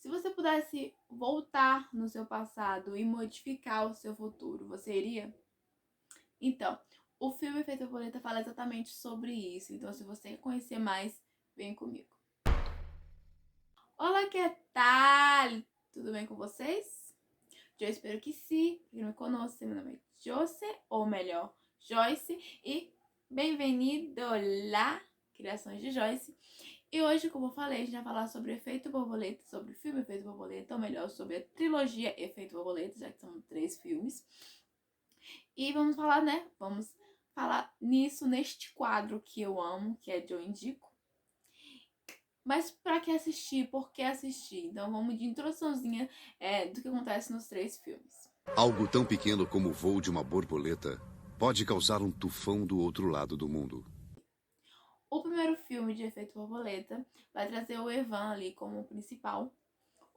Se você pudesse voltar no seu passado e modificar o seu futuro, você iria? Então, o filme Efeito Borboleta fala exatamente sobre isso. Então, se você quer conhecer mais, vem comigo. Olá, que tal? Tudo bem com vocês? Eu espero que sim. Pra quem não me conhece, meu nome é Joce, ou melhor, Joyce. E bem-vindo lá, Criações de Joyce. E hoje, como eu falei, a gente vai falar sobre Efeito Borboleta, sobre o filme Efeito Borboleta, ou melhor, sobre a trilogia Efeito Borboleta, já que são 3 filmes. E vamos falar, né? Vamos falar nisso, neste quadro que eu amo, que é de Eu Indico. Mas pra que assistir? Por que assistir? Então vamos de introduçãozinha do que acontece nos 3 filmes. Algo tão pequeno como o voo de uma borboleta pode causar um tufão do outro lado do mundo. O primeiro filme de Efeito Borboleta vai trazer o Evan ali como principal.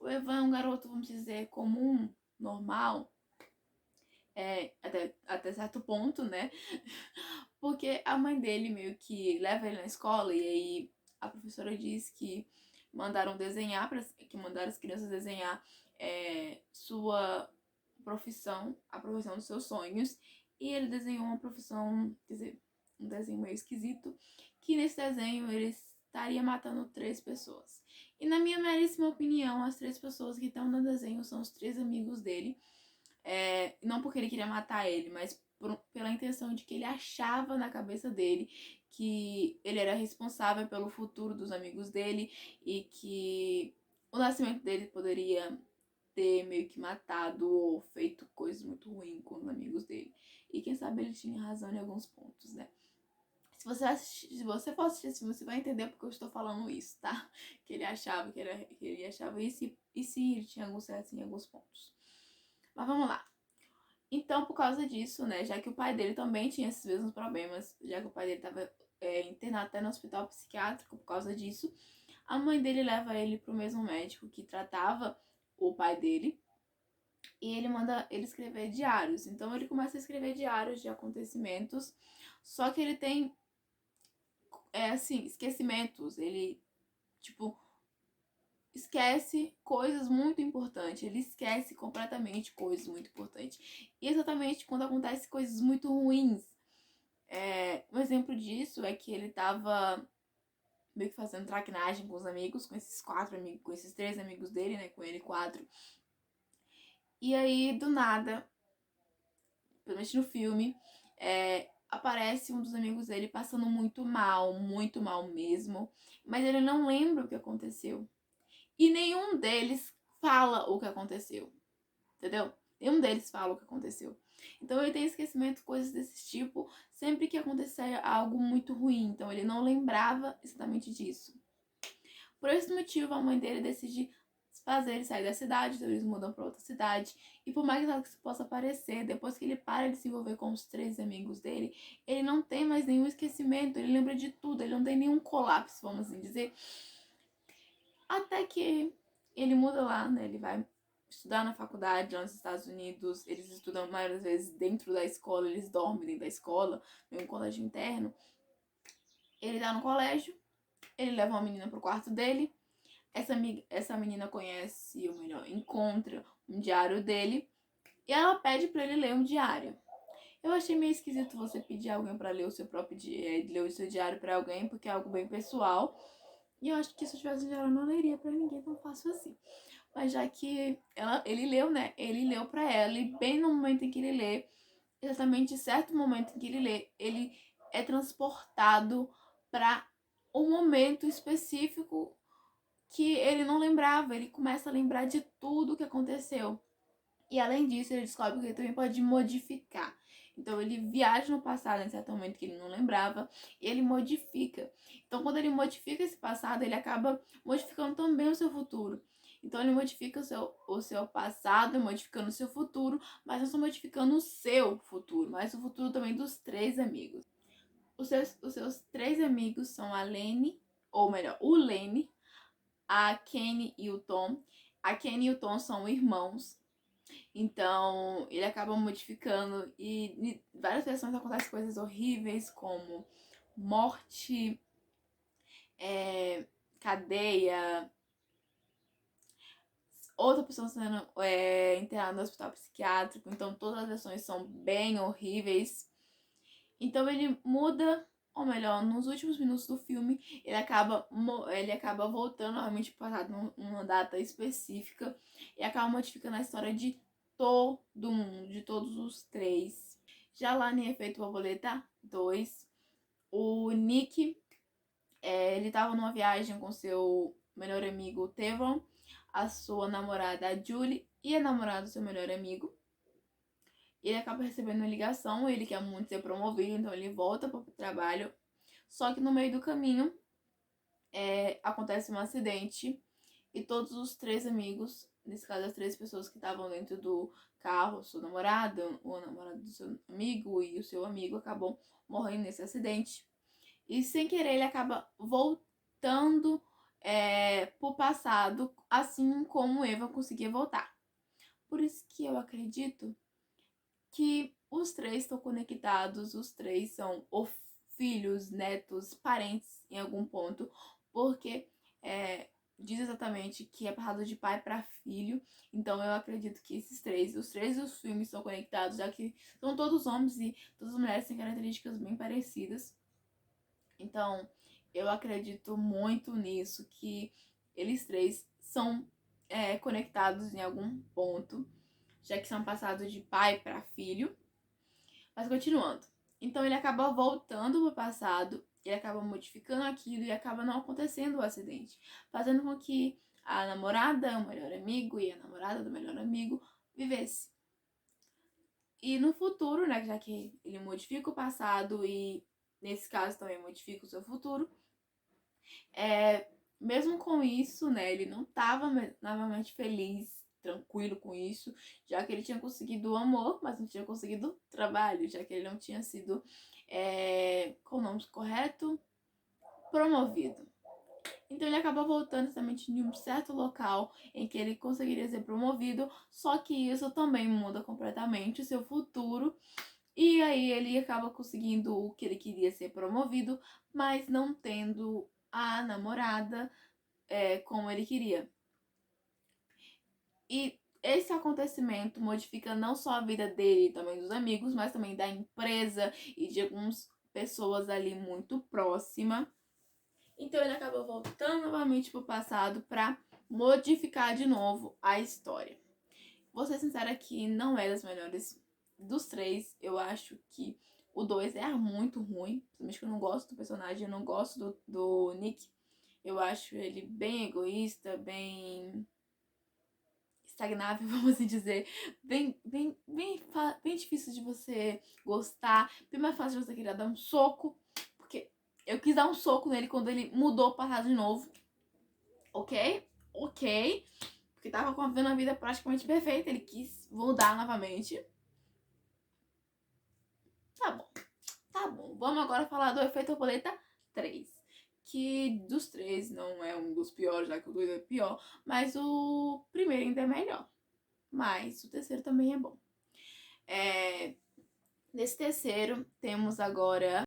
O Evan é um garoto, vamos dizer, comum, normal, até certo ponto, né? Porque a mãe dele meio que leva ele na escola e aí a professora diz que mandaram desenhar, que mandaram as crianças desenhar sua profissão, a profissão dos seus sonhos. E ele desenhou uma profissão, quer dizer, um desenho meio esquisito, que nesse desenho ele estaria matando 3 pessoas. E na minha meríssima opinião, as 3 pessoas que estão no desenho são os 3 amigos dele. Não porque ele queria matar ele, mas pela intenção de que ele achava na cabeça dele que ele era responsável pelo futuro dos amigos dele e que o nascimento dele poderia ter meio que matado ou feito coisas muito ruins com os amigos dele. E quem sabe ele tinha razão em alguns pontos, né? Se você for assistir esse filme, você vai entender porque eu estou falando isso, tá? Que ele achava que ele achava isso e sim, ele tinha alguns certos em alguns pontos. Mas vamos lá. Então, por causa disso, né, já que o pai dele também tinha esses mesmos problemas, já que o pai dele estava internado até no hospital psiquiátrico por causa disso, a mãe dele leva ele pro mesmo médico que tratava o pai dele e ele manda ele escrever diários. Então, ele começa a escrever diários de acontecimentos, só que ele tem, assim, esquecimentos. Ele, tipo, esquece coisas muito importantes. Ele esquece completamente coisas muito importantes. E exatamente quando acontecem coisas muito ruins. Um exemplo disso é que ele tava meio que fazendo traquinagem com os amigos, com esses 4 amigos, com esses 3 amigos dele, né? Com ele 4. E aí, do nada, pelo menos no filme, aparece um dos amigos dele passando muito mal mesmo. Mas ele não lembra o que aconteceu. E nenhum deles fala o que aconteceu. Entendeu? Nenhum deles fala o que aconteceu. Então ele tem esquecimento, coisas desse tipo, sempre que acontecia algo muito ruim. Então ele não lembrava exatamente disso. Por esse motivo, a mãe dele decide fazer ele sair da cidade, então eles mudam para outra cidade. E por mais que isso possa parecer, depois que ele para de se envolver com os 3 amigos dele, ele não tem mais nenhum esquecimento, ele lembra de tudo, ele não tem nenhum colapso, vamos assim dizer. Até que ele muda lá, né? Ele vai estudar na faculdade lá nos Estados Unidos. Eles estudam a maioria das vezes dentro da escola, eles dormem dentro da escola, em um colégio interno. Ele tá no colégio, ele leva uma menina pro quarto dele. Essa menina conhece, ou melhor, encontra um diário dele e ela pede pra ele ler um diário. Eu achei meio esquisito você pedir alguém pra ler o seu próprio ler o seu diário pra alguém, porque é algo bem pessoal. E eu acho que se eu tivesse um diário eu não leria pra ninguém tão fácil assim. Mas já que ele leu, né? Ele leu pra ela e bem no momento em que ele lê, exatamente certo momento em que ele lê, ele é transportado pra um momento específico que ele não lembrava. Ele começa a lembrar de tudo o que aconteceu. E além disso, ele descobre que ele também pode modificar. Então ele viaja no passado em certo momento que ele não lembrava e ele modifica. Então quando ele modifica esse passado, ele acaba modificando também o seu futuro. Então ele modifica o seu passado, modificando o seu futuro, mas não só modificando o seu futuro, mas o futuro também dos 3 amigos. Os seus 3 amigos são a Lene, ou melhor, o Lene, a Kenny e o Tom. A Kenny e o Tom são irmãos. Então, ele acaba modificando e em várias versões acontecem coisas horríveis como morte, cadeia, outra pessoa sendo internada no hospital psiquiátrico. Então todas as versões são bem horríveis. Então ele muda, ou melhor, nos últimos minutos do filme, ele acaba voltando novamente para numa data específica e acaba modificando a história de todo mundo, de todos os três. Já lá em Efeito Borboleta 2, o Nick, ele tava numa viagem com seu melhor amigo Tevon, a sua namorada Julie e a namorada do seu melhor amigo. Ele acaba recebendo uma ligação, ele quer muito ser promovido, então ele volta para o trabalho. Só que no meio do caminho acontece um acidente e todos os três amigos, nesse caso as três pessoas que estavam dentro do carro, sua namorada, o namorado do seu amigo e o seu amigo, acabam morrendo nesse acidente. E sem querer ele acaba voltando pro passado, assim como Eva conseguia voltar. Por isso que eu acredito que os três estão conectados, os três são filhos, netos, parentes em algum ponto, porque diz exatamente que é passado de pai para filho. Então eu acredito que os três dos filmes são conectados, já que são todos homens e todas as mulheres têm características bem parecidas. Então eu acredito muito nisso, que eles três são conectados em algum ponto, já que são passados de pai para filho. Mas continuando. Então ele acaba voltando pro passado, ele acaba modificando aquilo e acaba não acontecendo o acidente, fazendo com que a namorada, o melhor amigo e a namorada do melhor amigo vivesse. E no futuro, né, já que ele modifica o passado e nesse caso também modifica o seu futuro, mesmo com isso, né, ele não estava novamente feliz, tranquilo com isso, já que ele tinha conseguido o amor, mas não tinha conseguido o trabalho, já que ele não tinha sido, com o nome correto, promovido. Então ele acaba voltando somente em um certo local em que ele conseguiria ser promovido, só que isso também muda completamente o seu futuro. E aí ele acaba conseguindo o que ele queria, ser promovido, mas não tendo a namorada como ele queria. E esse acontecimento modifica não só a vida dele, também dos amigos, mas também da empresa e de algumas pessoas ali muito próximas. Então ele acaba voltando novamente pro passado para modificar de novo a história. Vou ser sincera que não é das melhores dos três. Eu acho que o 2 é muito ruim. Principalmente que eu não gosto do personagem, eu não gosto do Nick. Eu acho ele bem egoísta, bem estagnável, vamos assim dizer. Bem difícil de você gostar. Bem mais fácil de você querer dar um soco. Porque eu quis dar um soco nele quando ele mudou o passado de novo. Ok? Porque tava vivendo a vida praticamente perfeita. Ele quis mudar novamente. Tá bom. Vamos agora falar do Efeito Borboleta 3. Que dos três não é um dos piores, já que o 2 é pior. Mas o primeiro ainda é melhor. Mas o terceiro também é bom. Nesse terceiro, temos agora...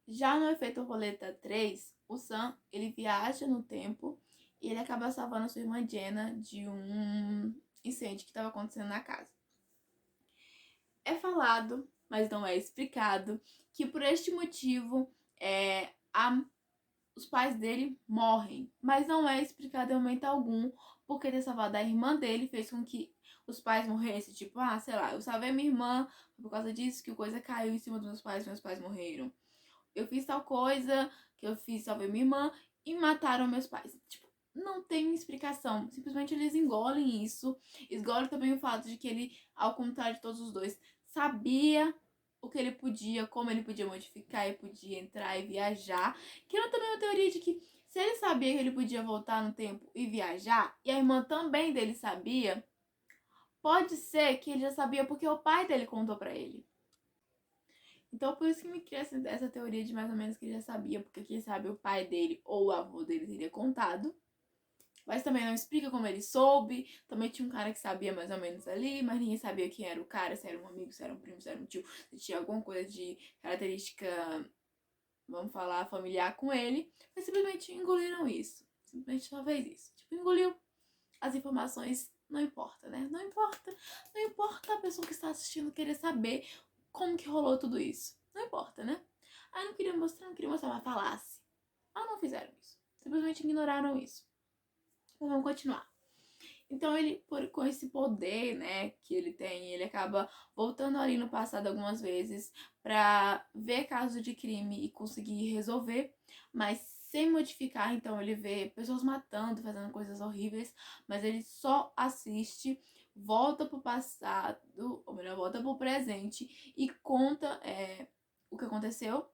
Já no Efeito Borboleta 3, o Sam, ele viaja no tempo e ele acaba salvando a sua irmã Jenna de um incêndio que estava acontecendo na casa. É falado, mas não é explicado, que por este motivo os pais dele morrem. Mas não é explicado em momento algum porque ter salvado a irmã dele fez com que os pais morressem. Tipo, sei lá, eu salvei minha irmã, por causa disso que a coisa caiu em cima dos meus pais morreram. Eu fiz tal coisa, que eu fiz, salvei minha irmã e mataram meus pais. Tipo, não tem explicação. Simplesmente eles engolem isso. Engolem também o fato de que ele, ao contrário de todos os dois, sabia o que ele podia, como ele podia modificar, ele podia entrar e viajar. Que era também uma teoria de que se ele sabia que ele podia voltar no tempo e viajar, e a irmã também dele sabia, pode ser que ele já sabia porque o pai dele contou pra ele. Então, por isso que me cria essa teoria de mais ou menos que ele já sabia, porque quem sabe o pai dele ou o avô dele teria contado. Mas também não explica como ele soube. Também tinha um cara que sabia mais ou menos ali, mas ninguém sabia quem era o cara, se era um amigo, se era um primo, se era um tio, se tinha alguma coisa de característica, vamos falar, familiar com ele. Mas simplesmente engoliram isso. Simplesmente só fez isso. Tipo, engoliu. as informações não importa, né? Não importa a pessoa que está assistindo querer saber como que rolou tudo isso. Não importa, né? Ah, não queria mostrar uma falácia. Ah, não fizeram isso. Simplesmente ignoraram isso. Então vamos continuar. Então ele, com esse poder, né, que ele tem, ele acaba voltando ali no passado algumas vezes pra ver casos de crime e conseguir resolver, mas sem modificar. Então ele vê pessoas matando, fazendo coisas horríveis, mas ele só assiste, volta pro passado, ou melhor, volta pro presente e conta o que aconteceu,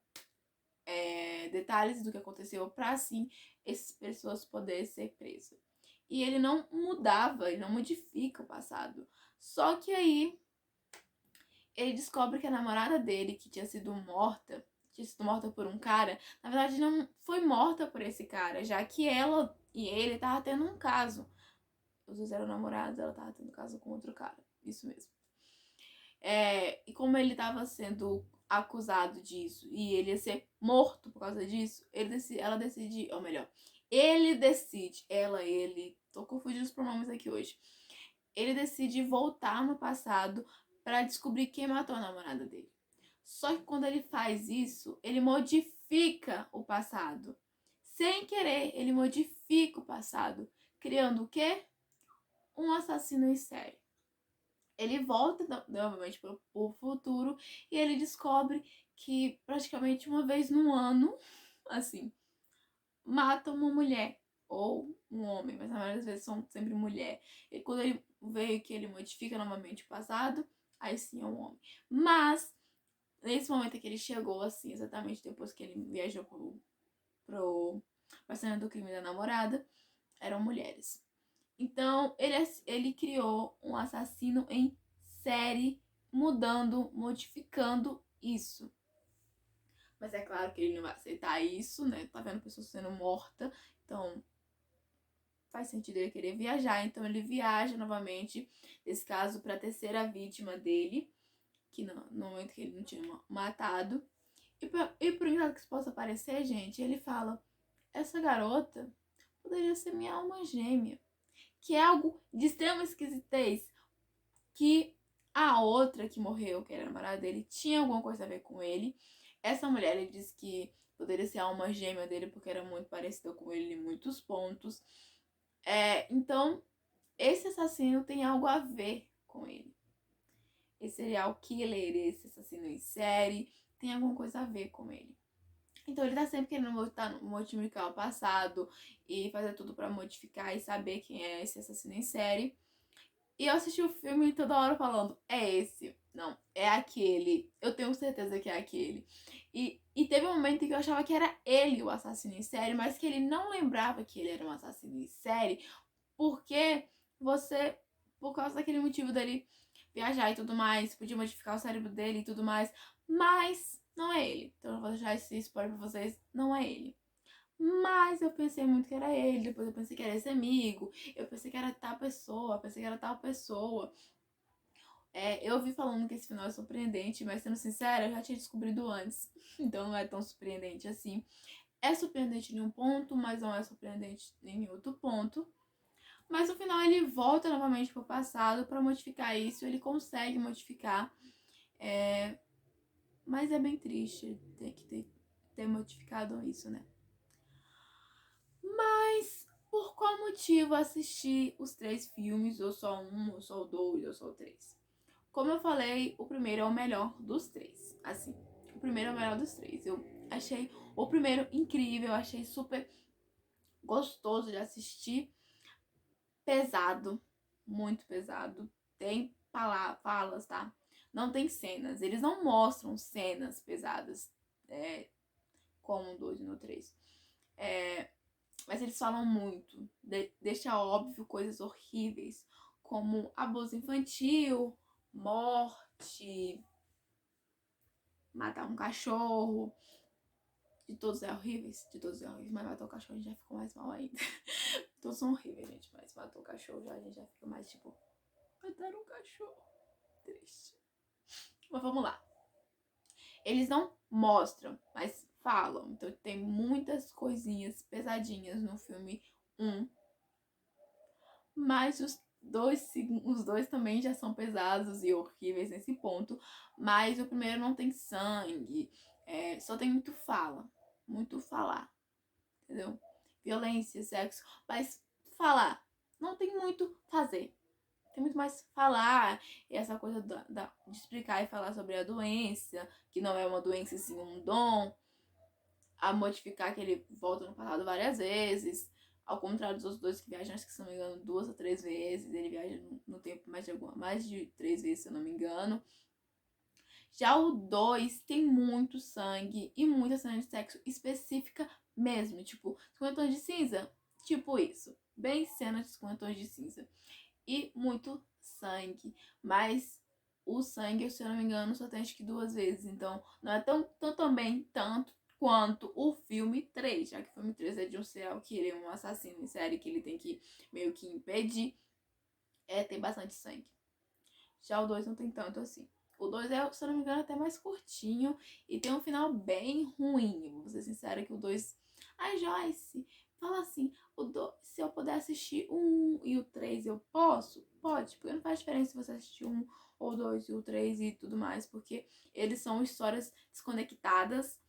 detalhes do que aconteceu pra assim essas pessoas poderem ser presas. E ele não mudava, ele não modifica o passado. Só que aí ele descobre que a namorada dele, que tinha sido morta por um cara, na verdade não foi morta por esse cara, já que ela e ele estavam tendo um caso. Os dois eram namorados, ela tava tendo um caso com outro cara. Isso mesmo. E como ele estava sendo acusado disso e ele ia ser morto por causa disso, ela decide, ou melhor, ele, tô confundindo os pronomes aqui hoje. Ele decide voltar no passado para descobrir quem matou a namorada dele. Só que quando ele faz isso, ele modifica o passado. Sem querer, ele modifica o passado, criando o quê? Um assassino em série. Ele volta novamente pro futuro e ele descobre que praticamente uma vez no ano, assim, mata uma mulher ou um homem, mas na maioria das vezes são sempre mulher. E quando ele vê que ele modifica novamente o passado, aí sim é um homem. Mas nesse momento que ele chegou, assim, exatamente depois que ele viajou pra cena do crime da namorada, eram mulheres. Então, ele criou um assassino em série, modificando isso. Mas é claro que ele não vai aceitar isso, né? Tá vendo pessoas sendo mortas, então faz sentido ele querer viajar. Então ele viaja novamente, nesse caso, pra terceira vítima dele, que no momento que ele não tinha matado. E por enquanto que isso possa parecer, gente, ele fala: essa garota poderia ser minha alma gêmea. Que é algo de extrema esquisitez. Que a outra que morreu, que era a namorada dele, tinha alguma coisa a ver com ele. Essa mulher, ele disse que poderia ser a alma gêmea dele porque era muito parecida com ele em muitos pontos. Então, esse assassino tem algo a ver com ele. Esse serial killer, esse assassino em série, tem alguma coisa a ver com ele. Então ele tá sempre querendo modificar o passado e fazer tudo pra modificar e saber quem é esse assassino em série. E eu assisti o filme toda hora falando, é esse, não, é aquele, eu tenho certeza que é aquele. E teve um momento em que eu achava que era ele o assassino em série, mas que ele não lembrava que ele era um assassino em série, porque por causa daquele motivo dele viajar e tudo mais, podia modificar o cérebro dele e tudo mais, mas não é ele. Então eu vou deixar esse spoiler pra vocês, não é ele. Mas eu pensei muito que era ele, depois eu pensei que era esse amigo, eu pensei que era tal pessoa, pensei que era tal pessoa. Eu ouvi falando que esse final é surpreendente, mas sendo sincera, eu já tinha descobrido antes, então não é tão surpreendente assim. É surpreendente em um ponto, mas não é surpreendente em outro ponto. Mas no final ele volta novamente pro passado para modificar isso, ele consegue modificar. Mas é bem triste ter que ter modificado isso, né? Mas por qual motivo assistir os 3 filmes, ou só um, ou só o 2, ou só o 3? Como eu falei, o primeiro é o melhor dos 3. Assim, o primeiro é o melhor dos 3. Eu achei o primeiro incrível, achei super gostoso de assistir. Pesado, muito pesado. Tem falas, tá? Não tem cenas. Eles não mostram cenas pesadas, como no 2 e no 3. Mas eles falam muito, deixa óbvio coisas horríveis, como abuso infantil, morte, matar um cachorro. De todos é horríveis, mas matar o cachorro a gente já ficou mais mal ainda. Todos são horríveis, gente, mas matou o cachorro já, a gente já fica mais tipo, matar um cachorro, triste. Mas vamos lá. Eles não mostram, mas falam. Então tem muitas coisinhas pesadinhas no filme 1. mas os dois também já são pesados e horríveis nesse ponto. Mas o primeiro não tem sangue, só tem muito falar, entendeu? Violência, sexo, mas falar, não tem muito fazer. Tem muito mais falar, e essa coisa de explicar e falar sobre a doença, que não é uma doença, sim um dom, a modificar que ele volta no passado várias vezes, ao contrário dos outros dois que viajam, acho que se não me engano, 2 ou 3 vezes, ele viaja no tempo mais de 3 vezes, se eu não me engano. Já o 2 tem muito sangue e muita cena de sexo específica mesmo, tipo, 50 tons de cinza, tipo isso, bem cena de 50 tons de cinza. E muito sangue, mas o sangue, se eu não me engano, só tem acho que 2 vezes, então não é tão também tanto quanto o filme 3, já que o filme 3 é de um serial killer, um assassino em série que ele tem que meio que impedir, tem bastante sangue. Já o 2 não tem tanto assim. O 2 é, se eu não me engano, até mais curtinho e tem um final bem ruim. Vou ser sincera que o 2... Ai, Joyce, fala assim, se eu puder assistir o 1 e o 3, eu posso? Pode, porque não faz diferença se você assistir um ou 2 e o 3 e tudo mais, porque eles são histórias desconectadas,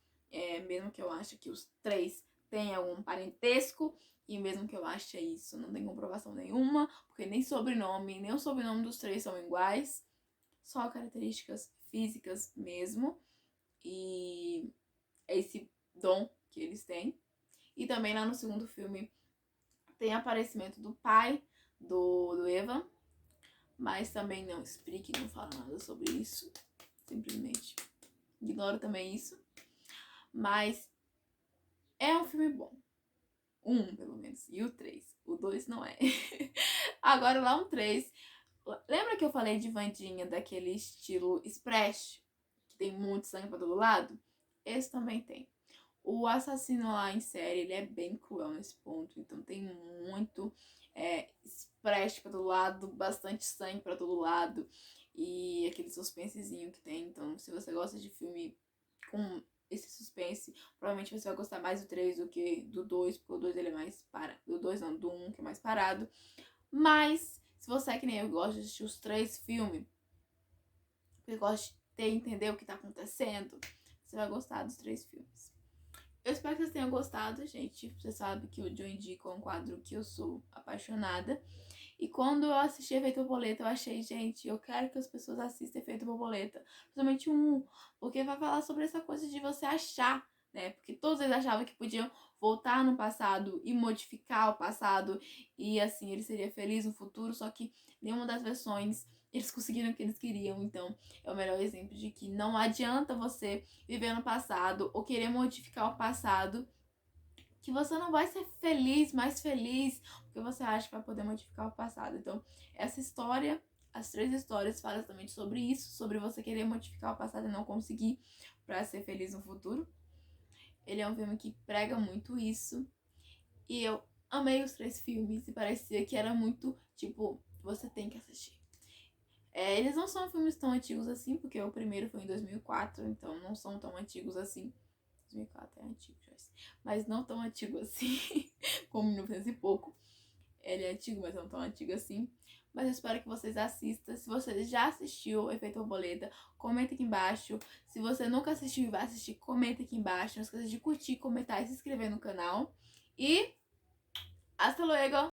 mesmo que eu ache que os 3 têm algum parentesco, e mesmo que eu ache isso, não tem comprovação nenhuma, porque nem sobrenome, nem o sobrenome dos 3 são iguais, só características físicas mesmo, e é esse dom que eles têm. E também lá no segundo filme tem aparecimento do pai do Evan, mas também não explique, não fala nada sobre isso, simplesmente ignoro também isso. Mas é um filme bom. Pelo menos. E o 3. O 2 não é. Agora lá um 3. Lembra que eu falei de Vandinha daquele estilo Splash? Que tem muito sangue pra todo lado? Esse também tem. O assassino lá em série, ele é bem cruel nesse ponto. Então tem muito splash pra todo lado, bastante sangue pra todo lado. E aquele suspensezinho que tem. Então se você gosta de filme com esse suspense, provavelmente você vai gostar mais do 3 do que do 2, porque o 2 ele é mais parado. Do 2 não, do 1 que é mais parado. Mas, se você é que nem eu, gosta de assistir os 3 filmes, porque gosta de entender o que tá acontecendo, você vai gostar dos 3 filmes. Eu espero que vocês tenham gostado, gente. Você sabe que o Joe Indica é um quadro que eu sou apaixonada. E quando eu assisti Efeito Borboleta, eu achei, gente, eu quero que as pessoas assistam Efeito Borboleta. Principalmente porque vai falar sobre essa coisa de você achar, né? Porque todos eles achavam que podiam voltar no passado e modificar o passado. E assim, ele seria feliz no futuro, só que nenhuma das versões eles conseguiram o que eles queriam. Então, é o melhor exemplo de que não adianta você viver no passado ou querer modificar o passado, que você não vai ser feliz, mais feliz, porque você acha que vai poder modificar o passado. Então, essa história, as 3 histórias falam exatamente sobre isso, sobre você querer modificar o passado e não conseguir para ser feliz no futuro. Ele é um filme que prega muito isso. E eu amei os 3 filmes e parecia que era muito, tipo, você tem que assistir. Eles não são filmes tão antigos assim, porque o primeiro foi em 2004, então não são tão antigos assim. 2004 é antigo, Joyce. Mas não tão antigo assim, como 1900 e pouco. Ele é antigo, mas não tão antigo assim. Mas eu espero que vocês assistam. Se você já assistiu Efeito Borboleta, comenta aqui embaixo. Se você nunca assistiu e vai assistir, comenta aqui embaixo. Não esqueça de curtir, comentar e se inscrever no canal. E hasta luego!